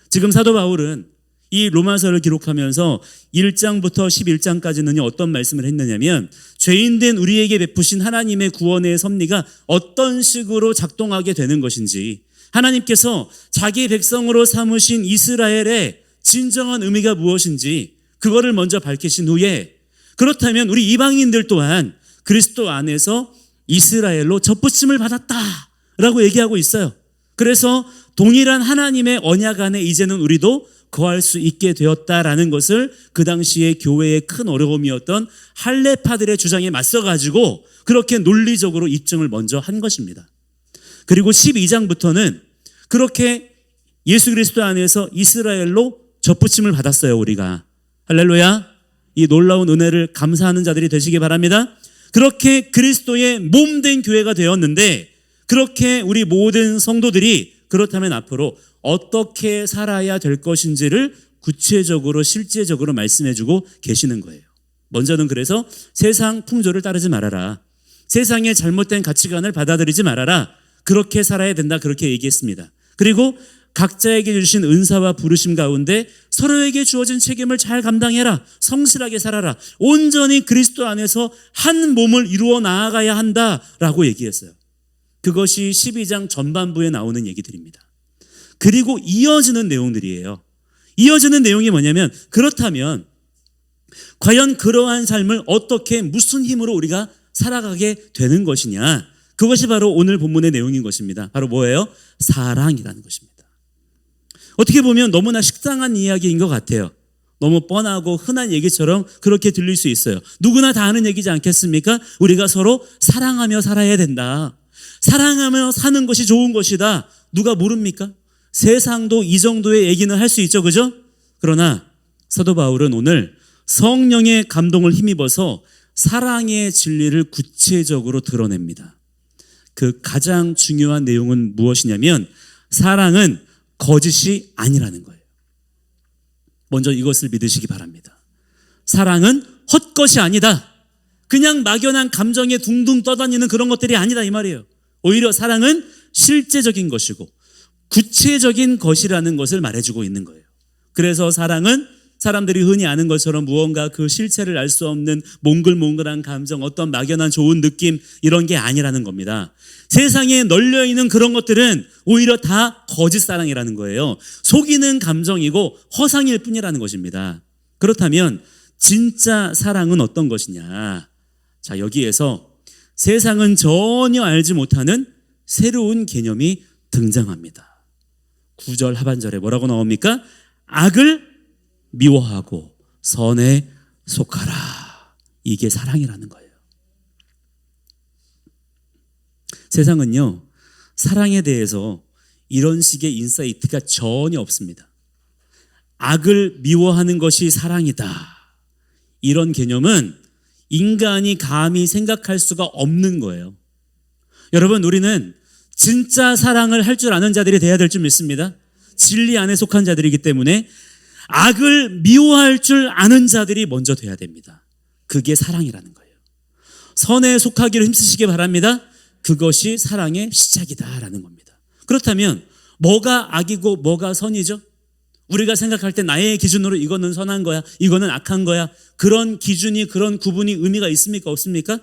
Speaker 1: 지금 사도 바울은 이 로마서를 기록하면서 1장부터 11장까지는 어떤 말씀을 했느냐면 죄인된 우리에게 베푸신 하나님의 구원의 섭리가 어떤 식으로 작동하게 되는 것인지, 하나님께서 자기 백성으로 삼으신 이스라엘의 진정한 의미가 무엇인지 그거를 먼저 밝히신 후에, 그렇다면 우리 이방인들 또한 그리스도 안에서 이스라엘로 접붙임을 받았다라고 얘기하고 있어요. 그래서 동일한 하나님의 언약 안에 이제는 우리도 거할 수 있게 되었다라는 것을 그 당시에 교회의 큰 어려움이었던 할례파들의 주장에 맞서가지고 그렇게 논리적으로 입증을 먼저 한 것입니다. 그리고 12장부터는 그렇게 예수 그리스도 안에서 이스라엘로 접붙임을 받았어요, 우리가. 할렐루야. 이 놀라운 은혜를 감사하는 자들이 되시기 바랍니다. 그렇게 그리스도의 몸된 교회가 되었는데, 그렇게 우리 모든 성도들이 그렇다면 앞으로 어떻게 살아야 될 것인지를 구체적으로 실제적으로 말씀해주고 계시는 거예요. 먼저는 그래서 세상 풍조를 따르지 말아라. 세상의 잘못된 가치관을 받아들이지 말아라. 그렇게 살아야 된다, 그렇게 얘기했습니다. 그리고 각자에게 주신 은사와 부르심 가운데 서로에게 주어진 책임을 잘 감당해라. 성실하게 살아라. 온전히 그리스도 안에서 한 몸을 이루어 나아가야 한다라고 얘기했어요. 그것이 12장 전반부에 나오는 얘기들입니다. 그리고 이어지는 내용들이에요. 이어지는 내용이 뭐냐면, 그렇다면 과연 그러한 삶을 어떻게 무슨 힘으로 우리가 살아가게 되는 것이냐, 그것이 바로 오늘 본문의 내용인 것입니다. 바로 뭐예요? 사랑이라는 것입니다. 어떻게 보면 너무나 식상한 이야기인 것 같아요. 너무 뻔하고 흔한 얘기처럼 그렇게 들릴 수 있어요. 누구나 다 아는 얘기지 않겠습니까? 우리가 서로 사랑하며 살아야 된다. 사랑하며 사는 것이 좋은 것이다. 누가 모릅니까? 세상도 이 정도의 얘기는 할 수 있죠, 그죠? 그러나 사도 바울은 오늘 성령의 감동을 힘입어서 사랑의 진리를 구체적으로 드러냅니다. 그 가장 중요한 내용은 무엇이냐면, 사랑은 거짓이 아니라는 거예요. 먼저 이것을 믿으시기 바랍니다. 사랑은 헛것이 아니다. 그냥 막연한 감정에 둥둥 떠다니는 그런 것들이 아니다, 이 말이에요. 오히려 사랑은 실제적인 것이고 구체적인 것이라는 것을 말해주고 있는 거예요. 그래서 사랑은 사람들이 흔히 아는 것처럼 무언가 그 실체를 알 수 없는 몽글몽글한 감정, 어떤 막연한 좋은 느낌, 이런 게 아니라는 겁니다. 세상에 널려있는 그런 것들은 오히려 다 거짓 사랑이라는 거예요. 속이는 감정이고 허상일 뿐이라는 것입니다. 그렇다면 진짜 사랑은 어떤 것이냐? 자, 여기에서 세상은 전혀 알지 못하는 새로운 개념이 등장합니다. 9절 하반절에 뭐라고 나옵니까? 악을 미워하고 선에 속하라. 이게 사랑이라는 거예요. 세상은요, 사랑에 대해서 이런 식의 인사이트가 전혀 없습니다. 악을 미워하는 것이 사랑이다. 이런 개념은 인간이 감히 생각할 수가 없는 거예요. 여러분, 우리는 진짜 사랑을 할 줄 아는 자들이 돼야 될 줄 믿습니다. 진리 안에 속한 자들이기 때문에 악을 미워할 줄 아는 자들이 먼저 돼야 됩니다. 그게 사랑이라는 거예요. 선에 속하기를 힘쓰시기 바랍니다. 그것이 사랑의 시작이다라는 겁니다. 그렇다면 뭐가 악이고 뭐가 선이죠? 우리가 생각할 때 나의 기준으로 이거는 선한 거야, 이거는 악한 거야, 그런 기준이, 그런 구분이 의미가 있습니까? 없습니까?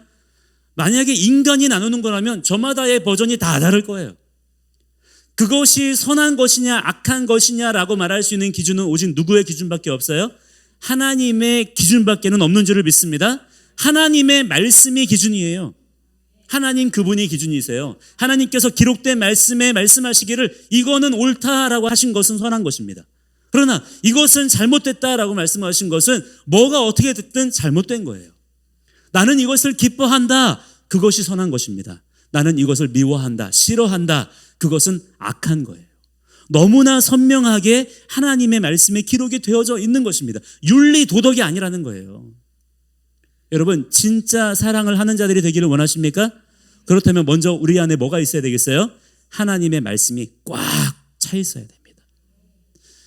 Speaker 1: 만약에 인간이 나누는 거라면 저마다의 버전이 다 다를 거예요. 그것이 선한 것이냐 악한 것이냐라고 말할 수 있는 기준은 오직 누구의 기준밖에 없어요? 하나님의 기준밖에는 없는 줄을 믿습니다. 하나님의 말씀이 기준이에요. 하나님 그분이 기준이세요. 하나님께서 기록된 말씀에 말씀하시기를 이거는 옳다라고 하신 것은 선한 것입니다. 그러나 이것은 잘못됐다라고 말씀하신 것은 뭐가 어떻게 됐든 잘못된 거예요. 나는 이것을 기뻐한다. 그것이 선한 것입니다. 나는 이것을 미워한다, 싫어한다. 그것은 악한 거예요. 너무나 선명하게 하나님의 말씀에 기록이 되어져 있는 것입니다. 윤리, 도덕이 아니라는 거예요. 여러분, 진짜 사랑을 하는 자들이 되기를 원하십니까? 그렇다면 먼저 우리 안에 뭐가 있어야 되겠어요? 하나님의 말씀이 꽉 차 있어야 됩니다.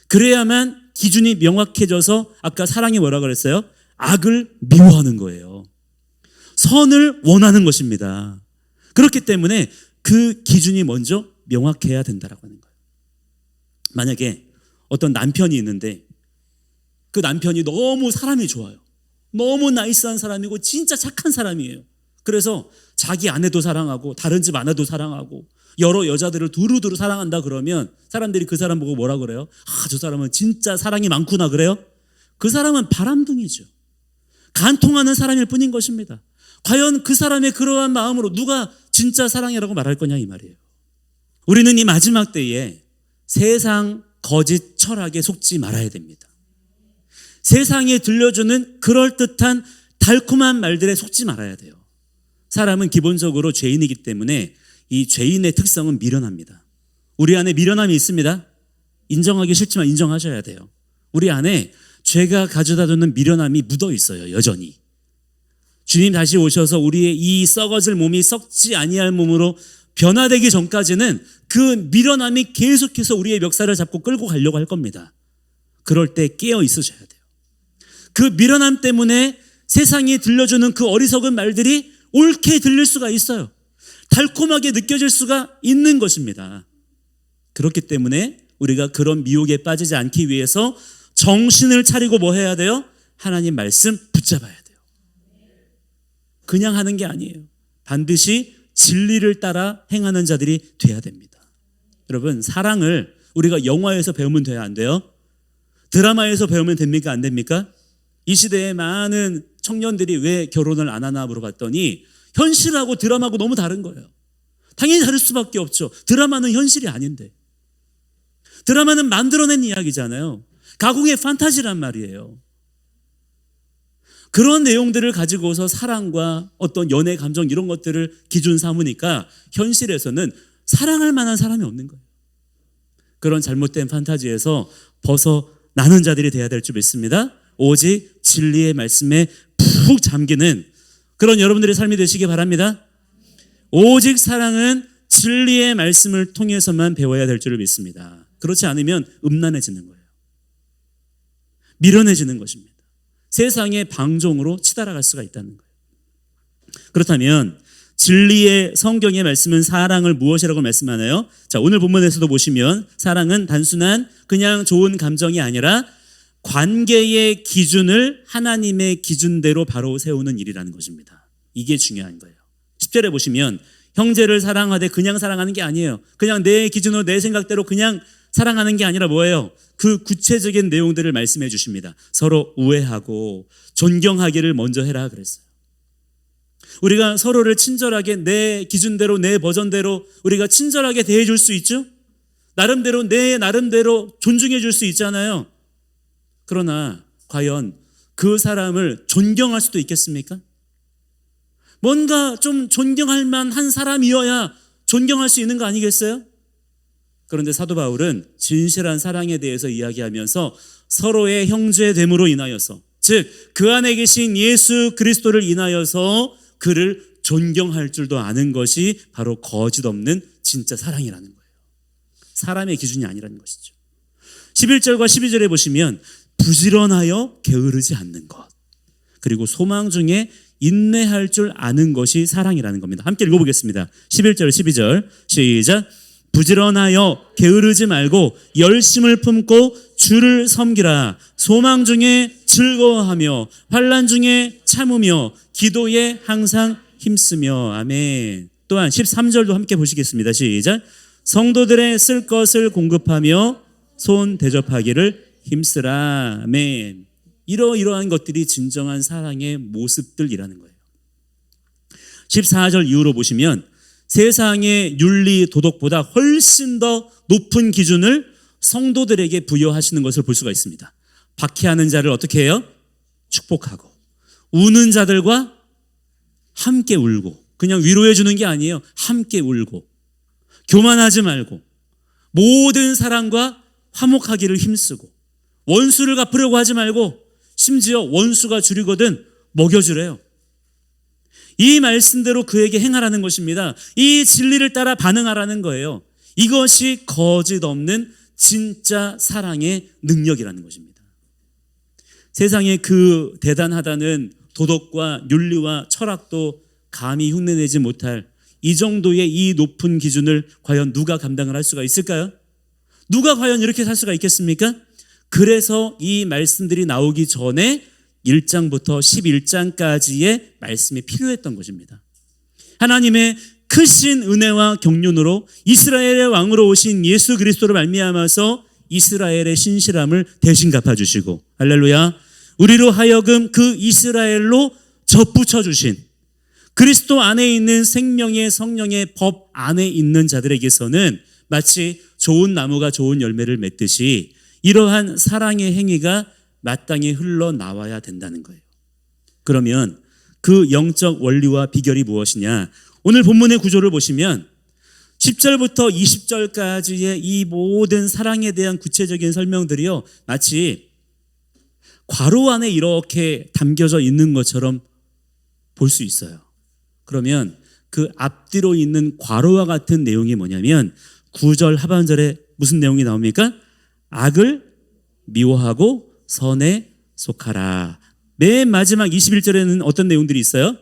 Speaker 1: 그래야만 기준이 명확해져서 아까 사랑이 뭐라 그랬어요? 악을 미워하는 거예요. 선을 원하는 것입니다. 그렇기 때문에 그 기준이 먼저 명확해야 된다라고 하는 거예요. 만약에 어떤 남편이 있는데 그 남편이 너무 사람이 좋아요. 너무 나이스한 사람이고 진짜 착한 사람이에요. 그래서 자기 아내도 사랑하고 다른 집 아내도 사랑하고 여러 여자들을 두루두루 사랑한다 그러면 사람들이 그 사람 보고 뭐라 그래요? 저 사람은 진짜 사랑이 많구나 그래요? 그 사람은 바람둥이죠. 간통하는 사람일 뿐인 것입니다. 과연 그 사람의 그러한 마음으로 누가 진짜 사랑이라고 말할 거냐 이 말이에요. 우리는 이 마지막 때에 세상 거짓 철학에 속지 말아야 됩니다. 세상에 들려주는 그럴듯한 달콤한 말들에 속지 말아야 돼요. 사람은 기본적으로 죄인이기 때문에 이 죄인의 특성은 미련합니다. 우리 안에 미련함이 있습니다. 인정하기 싫지만 인정하셔야 돼요. 우리 안에 죄가 가져다주는 미련함이 묻어 있어요. 여전히. 주님 다시 오셔서 우리의 이 썩어질 몸이 썩지 아니할 몸으로 변화되기 전까지는 그 미련함이 계속해서 우리의 멱살을 잡고 끌고 가려고 할 겁니다. 그럴 때 깨어 있으셔야 돼요. 그 미련함 때문에 세상이 들려주는 그 어리석은 말들이 옳게 들릴 수가 있어요. 달콤하게 느껴질 수가 있는 것입니다. 그렇기 때문에 우리가 그런 미혹에 빠지지 않기 위해서 정신을 차리고 뭐 해야 돼요? 하나님 말씀 붙잡아야 돼요. 그냥 하는 게 아니에요. 반드시 진리를 따라 행하는 자들이 돼야 됩니다. 여러분, 사랑을 우리가 영화에서 배우면 돼야 안 돼요? 드라마에서 배우면 됩니까? 안 됩니까? 이 시대에 많은 청년들이 왜 결혼을 안 하나 물어봤더니 현실하고 드라마하고 너무 다른 거예요. 당연히 다를 수밖에 없죠. 드라마는 현실이 아닌데. 드라마는 만들어낸 이야기잖아요. 가공의 판타지란 말이에요. 그런 내용들을 가지고서 사랑과 어떤 연애 감정 이런 것들을 기준 삼으니까 현실에서는 사랑할 만한 사람이 없는 거예요. 그런 잘못된 판타지에서 벗어나는 자들이 돼야 될 줄 믿습니다. 오직 진리의 말씀에 푹 잠기는 그런 여러분들의 삶이 되시기 바랍니다. 오직 사랑은 진리의 말씀을 통해서만 배워야 될 줄을 믿습니다. 그렇지 않으면 음란해지는 거예요. 미련해지는 것입니다. 세상의 방종으로 치달아갈 수가 있다는 거예요. 그렇다면 진리의 성경의 말씀은 사랑을 무엇이라고 말씀하나요? 자, 오늘 본문에서도 보시면 사랑은 단순한 그냥 좋은 감정이 아니라 관계의 기준을 하나님의 기준대로 바로 세우는 일이라는 것입니다. 이게 중요한 거예요. 10절에 보시면 형제를 사랑하되 그냥 사랑하는 게 아니에요. 그냥 내 기준으로 내 생각대로 그냥 사랑하는 게 아니라 뭐예요? 그 구체적인 내용들을 말씀해 주십니다. 서로 우애하고 존경하기를 먼저 해라 그랬어요. 우리가 서로를 친절하게 내 기준대로 내 버전대로 우리가 친절하게 대해 줄 수 있죠? 나름대로 내 나름대로 존중해 줄 수 있잖아요. 그러나 과연 그 사람을 존경할 수도 있겠습니까? 뭔가 좀 존경할 만한 사람이어야 존경할 수 있는 거 아니겠어요? 그런데 사도 바울은 진실한 사랑에 대해서 이야기하면서 서로의 형제됨으로 인하여서 즉 그 안에 계신 예수 그리스도를 인하여서 그를 존경할 줄도 아는 것이 바로 거짓 없는 진짜 사랑이라는 거예요. 사람의 기준이 아니라는 것이죠. 11절과 12절에 보시면 부지런하여 게으르지 않는 것 그리고 소망 중에 인내할 줄 아는 것이 사랑이라는 겁니다. 함께 읽어보겠습니다. 11절 12절 시작. 부지런하여 게으르지 말고 열심을 품고 주를 섬기라. 소망 중에 즐거워하며 환난 중에 참으며 기도에 항상 힘쓰며. 아멘. 또한 13절도 함께 보시겠습니다. 시작. 성도들의 쓸 것을 공급하며 손 대접하기를 힘쓰라. 아멘. 이러이러한 것들이 진정한 사랑의 모습들이라는 거예요. 14절 이후로 보시면 세상의 윤리 도덕보다 훨씬 더 높은 기준을 성도들에게 부여하시는 것을 볼 수가 있습니다. 박해하는 자를 어떻게 해요? 축복하고, 우는 자들과 함께 울고, 그냥 위로해 주는 게 아니에요. 함께 울고, 교만하지 말고, 모든 사람과 화목하기를 힘쓰고, 원수를 갚으려고 하지 말고 심지어 원수가 줄이거든 먹여주래요. 이 말씀대로 그에게 행하라는 것입니다. 이 진리를 따라 반응하라는 거예요. 이것이 거짓 없는 진짜 사랑의 능력이라는 것입니다. 세상에 그 대단하다는 도덕과 윤리와 철학도 감히 흉내내지 못할 이 정도의 이 높은 기준을 과연 누가 감당을 할 수가 있을까요? 누가 과연 이렇게 살 수가 있겠습니까? 그래서 이 말씀들이 나오기 전에 1장부터 11장까지의 말씀이 필요했던 것입니다. 하나님의 크신 은혜와 경륜으로 이스라엘의 왕으로 오신 예수 그리스도를 말미암아서 이스라엘의 신실함을 대신 갚아주시고, 할렐루야, 우리로 하여금 그 이스라엘로 접붙여 주신 그리스도 안에 있는 생명의 성령의 법 안에 있는 자들에게서는 마치 좋은 나무가 좋은 열매를 맺듯이 이러한 사랑의 행위가 마땅히 흘러나와야 된다는 거예요. 그러면 그 영적 원리와 비결이 무엇이냐? 오늘 본문의 구조를 보시면 10절부터 20절까지의 이 모든 사랑에 대한 구체적인 설명들이요, 마치 괄호 안에 이렇게 담겨져 있는 것처럼 볼 수 있어요. 그러면 그 앞뒤로 있는 괄호와 같은 내용이 뭐냐면 9절 하반절에 무슨 내용이 나옵니까? 악을 미워하고 선에 속하라. 맨 마지막 21절에는 어떤 내용들이 있어요?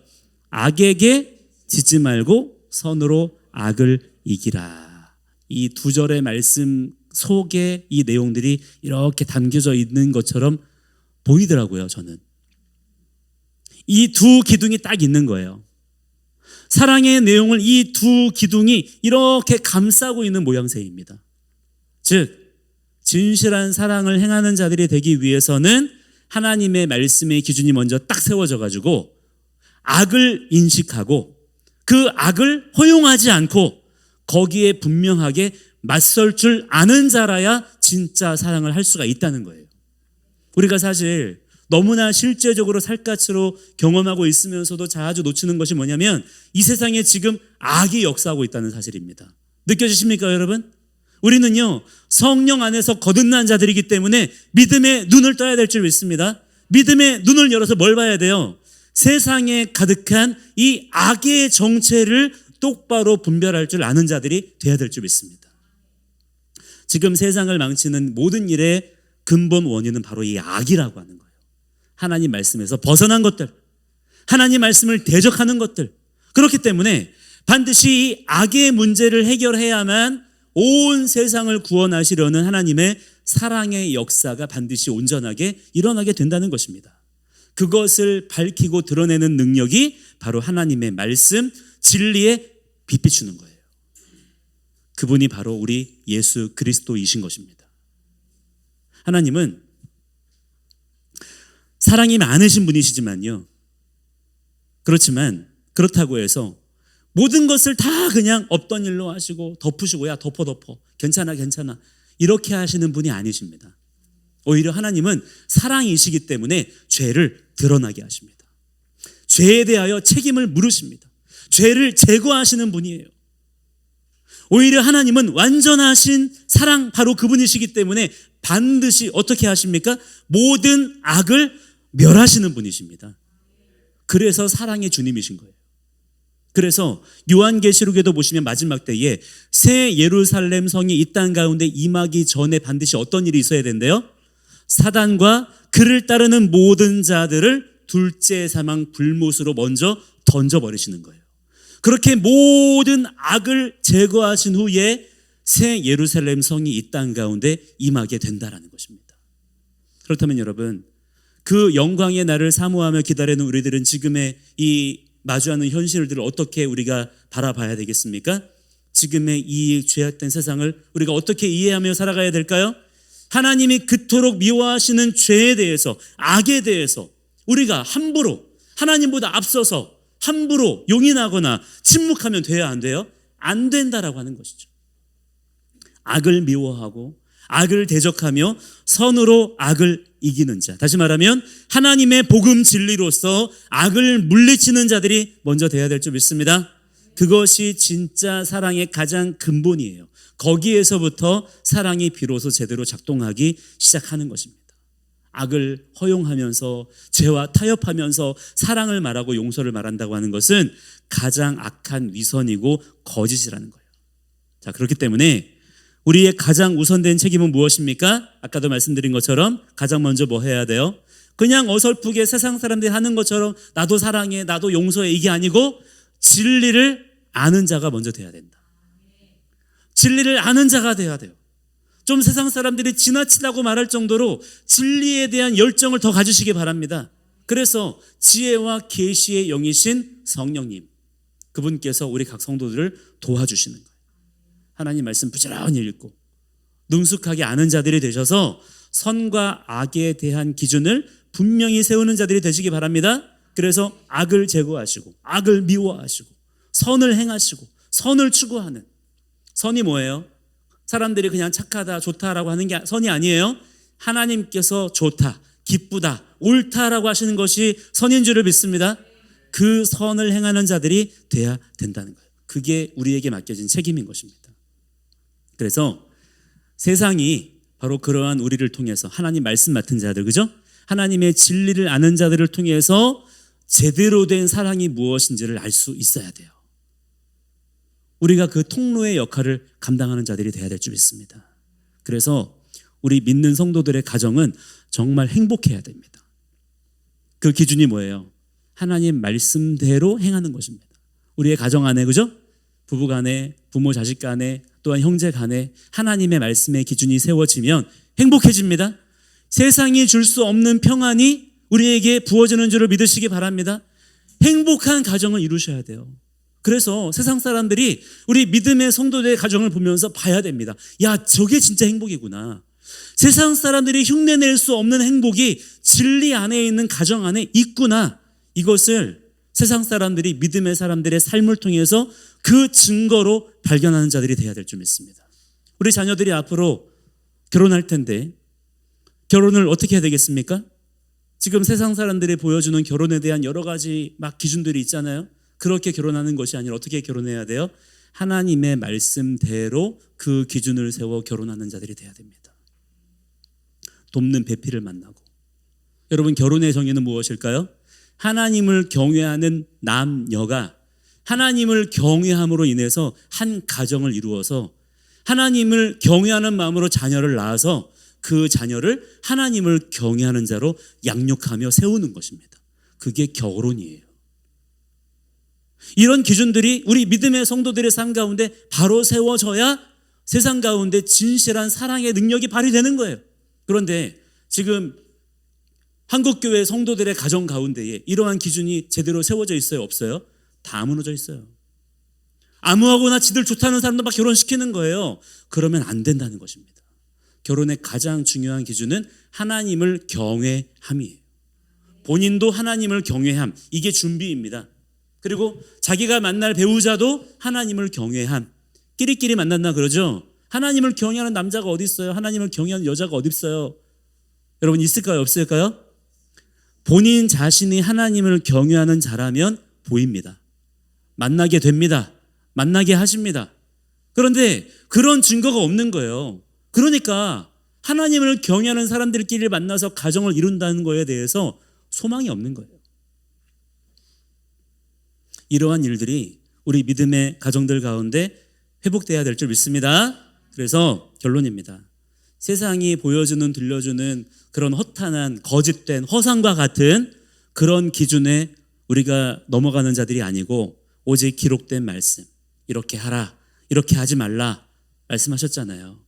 Speaker 1: 악에게 짓지 말고 선으로 악을 이기라. 이 두 절의 말씀 속에 이 내용들이 이렇게 담겨져 있는 것처럼 보이더라고요, 저는. 이 두 기둥이 딱 있는 거예요. 사랑의 내용을 이 두 기둥이 이렇게 감싸고 있는 모양새입니다. 즉, 진실한 사랑을 행하는 자들이 되기 위해서는 하나님의 말씀의 기준이 먼저 딱 세워져 가지고 악을 인식하고 그 악을 허용하지 않고 거기에 분명하게 맞설 줄 아는 자라야 진짜 사랑을 할 수가 있다는 거예요. 우리가 사실 너무나 실제적으로 살갗으로 경험하고 있으면서도 자주 놓치는 것이 뭐냐면 이 세상에 지금 악이 역사하고 있다는 사실입니다. 느껴지십니까, 여러분? 우리는요, 성령 안에서 거듭난 자들이기 때문에 믿음의 눈을 떠야 될 줄 믿습니다. 믿음의 눈을 열어서 뭘 봐야 돼요? 세상에 가득한 이 악의 정체를 똑바로 분별할 줄 아는 자들이 돼야 될 줄 믿습니다. 지금 세상을 망치는 모든 일의 근본 원인은 바로 이 악이라고 하는 거예요. 하나님 말씀에서 벗어난 것들, 하나님 말씀을 대적하는 것들. 그렇기 때문에 반드시 이 악의 문제를 해결해야만 온 세상을 구원하시려는 하나님의 사랑의 역사가 반드시 온전하게 일어나게 된다는 것입니다. 그것을 밝히고 드러내는 능력이 바로 하나님의 말씀, 진리에 빛 비추는 거예요. 그분이 바로 우리 예수 그리스도이신 것입니다. 하나님은 사랑이 많으신 분이시지만요, 그렇지만 그렇다고 해서 모든 것을 다 그냥 없던 일로 하시고 덮으시고, 야 덮어 괜찮아 이렇게 하시는 분이 아니십니다. 오히려 하나님은 사랑이시기 때문에 죄를 드러나게 하십니다. 죄에 대하여 책임을 물으십니다. 죄를 제거하시는 분이에요. 오히려 하나님은 완전하신 사랑, 바로 그분이시기 때문에 반드시 어떻게 하십니까? 모든 악을 멸하시는 분이십니다. 그래서 사랑의 주님이신 거예요. 그래서 요한계시록에도 보시면 마지막 때에 새 예루살렘 성이 이 땅 가운데 임하기 전에 반드시 어떤 일이 있어야 된대요? 사단과 그를 따르는 모든 자들을 둘째 사망 불못으로 먼저 던져버리시는 거예요. 그렇게 모든 악을 제거하신 후에 새 예루살렘 성이 이 땅 가운데 임하게 된다라는 것입니다. 그렇다면 여러분, 그 영광의 날을 사모하며 기다리는 우리들은 지금의 이 마주하는 현실들을 어떻게 우리가 바라봐야 되겠습니까? 지금의 이 죄악된 세상을 우리가 어떻게 이해하며 살아가야 될까요? 하나님이 그토록 미워하시는 죄에 대해서, 악에 대해서 우리가 함부로 하나님보다 앞서서 함부로 용인하거나 침묵하면 돼야 안 돼요? 안 된다라고 하는 것이죠. 악을 미워하고 악을 대적하며 선으로 악을 이기는 자. 다시 말하면 하나님의 복음 진리로서 악을 물리치는 자들이 먼저 돼야 될 줄 믿습니다. 그것이 진짜 사랑의 가장 근본이에요. 거기에서부터 사랑이 비로소 제대로 작동하기 시작하는 것입니다. 악을 허용하면서 죄와 타협하면서 사랑을 말하고 용서를 말한다고 하는 것은 가장 악한 위선이고 거짓이라는 거예요. 자, 그렇기 때문에 우리의 가장 우선된 책임은 무엇입니까? 아까도 말씀드린 것처럼 가장 먼저 뭐 해야 돼요? 그냥 어설프게 세상 사람들이 하는 것처럼 나도 사랑해, 나도 용서해, 이게 아니고 진리를 아는 자가 먼저 돼야 된다. 진리를 아는 자가 돼야 돼요. 좀 세상 사람들이 지나치다고 말할 정도로 진리에 대한 열정을 더 가지시기 바랍니다. 그래서 지혜와 계시의 영이신 성령님, 그분께서 우리 각 성도들을 도와주시는 거예요. 하나님 말씀 부지런히 읽고 능숙하게 아는 자들이 되셔서 선과 악에 대한 기준을 분명히 세우는 자들이 되시기 바랍니다. 그래서 악을 제거하시고 악을 미워하시고 선을 행하시고 선을 추구하는, 선이 뭐예요? 사람들이 그냥 착하다 좋다라고 하는 게 선이 아니에요. 하나님께서 좋다, 기쁘다, 옳다라고 하시는 것이 선인 줄을 믿습니다. 그 선을 행하는 자들이 돼야 된다는 거예요. 그게 우리에게 맡겨진 책임인 것입니다. 그래서 세상이 바로 그러한 우리를 통해서 하나님 말씀 맡은 자들, 그죠? 하나님의 진리를 아는 자들을 통해서 제대로 된 사랑이 무엇인지를 알 수 있어야 돼요. 우리가 그 통로의 역할을 감당하는 자들이 돼야 될 줄 믿습니다. 그래서 우리 믿는 성도들의 가정은 정말 행복해야 됩니다. 그 기준이 뭐예요? 하나님 말씀대로 행하는 것입니다. 우리의 가정 안에, 그죠? 부부 간에, 부모 자식 간에, 또한 형제 간에 하나님의 말씀의 기준이 세워지면 행복해집니다. 세상이 줄 수 없는 평안이 우리에게 부어지는 줄을 믿으시기 바랍니다. 행복한 가정을 이루셔야 돼요. 그래서 세상 사람들이 우리 믿음의 성도들의 가정을 보면서 봐야 됩니다. 야, 저게 진짜 행복이구나. 세상 사람들이 흉내낼 수 없는 행복이 진리 안에 있는 가정 안에 있구나. 이것을 세상 사람들이 믿음의 사람들의 삶을 통해서 그 증거로 발견하는 자들이 돼야 될 줄 믿습니다. 우리 자녀들이 앞으로 결혼할 텐데 결혼을 어떻게 해야 되겠습니까? 지금 세상 사람들이 보여주는 결혼에 대한 여러 가지 막 기준들이 있잖아요. 그렇게 결혼하는 것이 아니라 어떻게 결혼해야 돼요? 하나님의 말씀대로 그 기준을 세워 결혼하는 자들이 돼야 됩니다. 돕는 배필을 만나고. 여러분, 결혼의 정의는 무엇일까요? 하나님을 경외하는 남녀가 하나님을 경외함으로 인해서 한 가정을 이루어서 하나님을 경외하는 마음으로 자녀를 낳아서 그 자녀를 하나님을 경외하는 자로 양육하며 세우는 것입니다. 그게 결혼이에요. 이런 기준들이 우리 믿음의 성도들의 삶 가운데 바로 세워져야 세상 가운데 진실한 사랑의 능력이 발휘되는 거예요. 그런데 지금 한국교회 성도들의 가정 가운데에 이러한 기준이 제대로 세워져 있어요? 없어요? 다 무너져 있어요. 아무하고나 지들 좋다는 사람도 막 결혼시키는 거예요. 그러면 안 된다는 것입니다. 결혼의 가장 중요한 기준은 하나님을 경외함이에요. 본인도 하나님을 경외함, 이게 준비입니다. 그리고 자기가 만날 배우자도 하나님을 경외함. 끼리끼리 만난다 그러죠. 하나님을 경외하는 남자가 어디 있어요? 하나님을 경외하는 여자가 어디 있어요? 여러분, 있을까요? 없을까요? 본인 자신이 하나님을 경외하는 자라면 보입니다. 만나게 됩니다. 만나게 하십니다. 그런데 그런 증거가 없는 거예요. 그러니까 하나님을 경외하는 사람들끼리 만나서 가정을 이룬다는 거에 대해서 소망이 없는 거예요. 이러한 일들이 우리 믿음의 가정들 가운데 회복돼야 될 줄 믿습니다. 그래서 결론입니다. 세상이 보여주는, 들려주는 그런 허탄한, 거짓된, 허상과 같은 그런 기준에 우리가 넘어가는 자들이 아니고 오직 기록된 말씀, 이렇게 하라, 이렇게 하지 말라 말씀하셨잖아요.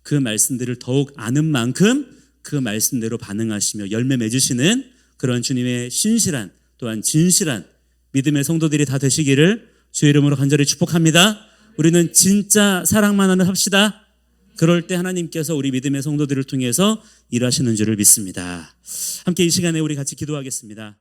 Speaker 1: 그 말씀들을 더욱 아는 만큼 그 말씀대로 반응하시며 열매 맺으시는 그런 주님의 신실한, 또한 진실한 믿음의 성도들이 다 되시기를 주의 이름으로 간절히 축복합니다. 우리는 진짜 사랑만 하는 합시다. 그럴 때 하나님께서 우리 믿음의 성도들을 통해서 일하시는 줄을 믿습니다. 함께 이 시간에 우리 같이 기도하겠습니다.